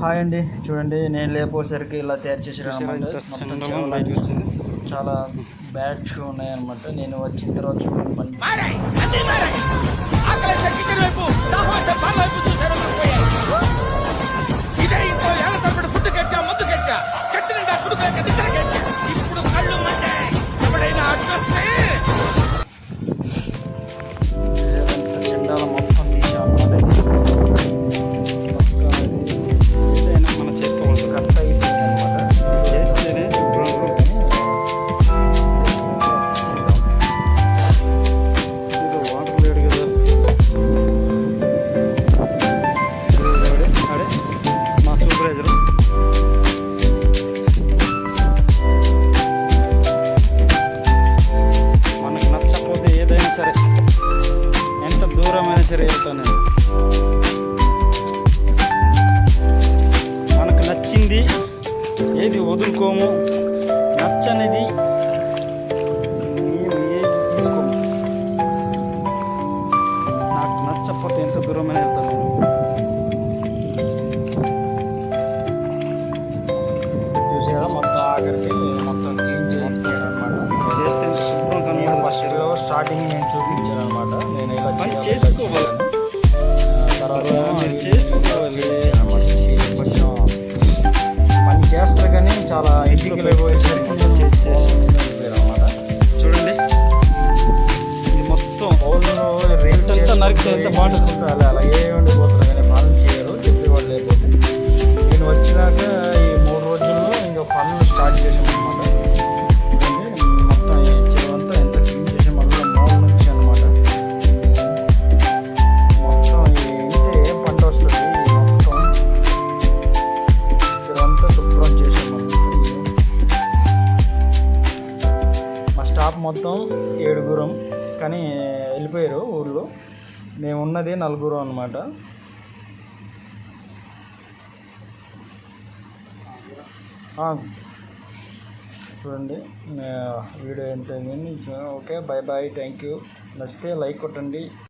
Hi అండి, చూడండి నేను లేపోసరికి ఇలా తయారు చేసారనమాట. చాలా బ్యాడ్గా ఉన్నాయన్నమాట. నేను వచ్చిన తర్వాత చూడండి పని చెండాల మొత్తం తీసాం అన్నమాట. కట్ అయిపోయింది అనమాట. చేస్తేనే ఇది వాటర్ లేడు కదా, అడే మా సూపర్వైజర్ మనకు నచ్చకపోతే ఏదైనా సరే ఎంత దూరమైనా సరే వెళ్తాను నేను. మనకు నచ్చింది ఏది వదులుకోము, నచ్చనిది మేము ఏది తీసుకోము. నాకు నచ్చకపోతే ఎంత దూరమైనా వెళ్తాను నేను. చూసి కదా మొత్తం ఆఖరికి మొత్తం క్లీన్ చేయించారనమాట. చేస్తే ఎంత శుభ్రం కనబడదు. ఫస్ట్లో స్టార్టింగ్ నేను చూపించాను అనమాట. నేను ఇలా పని చేయాలి, చేసుకోవాలి. తర్వాత మీరు చేసుకోవాలి. కొంచెం పని చేస్తారు కానీ చాలా ఇంటికి పోయేసరికి అనమాట. చూడండి, ఇది మొత్తం పౌరులు ఎంత నరికితే ఎంత బాగుంటుంది. అలాగే ఉండిపోతారు కానీ పనులు చేయరు, చెప్పేవాళ్ళు లేకపోతే. నేను వచ్చినాక ఈ 3 రోజుల్లో ఇంకా పనులు స్టార్ట్ చేసామన్నమాట. మొత్తం ఈ చెరువంతా ఎంత క్లీన్ చేసాం, మళ్ళీ మూల నుంచి అనమాట. మొత్తం ఇంటే ఏం పంట వస్తుంది, మొత్తం చెరువంతా శుభ్రం చేసామన్నమాట. మా స్టాఫ్ మొత్తం 7 కానీ వెళ్ళిపోయారు ఊళ్ళో. మేము ఉన్నది 4 అనమాట. చూడండి వీడియో ఎంత అయింది. Okay, bye bye, thank you. నచ్చితే లైక్ కొట్టండి.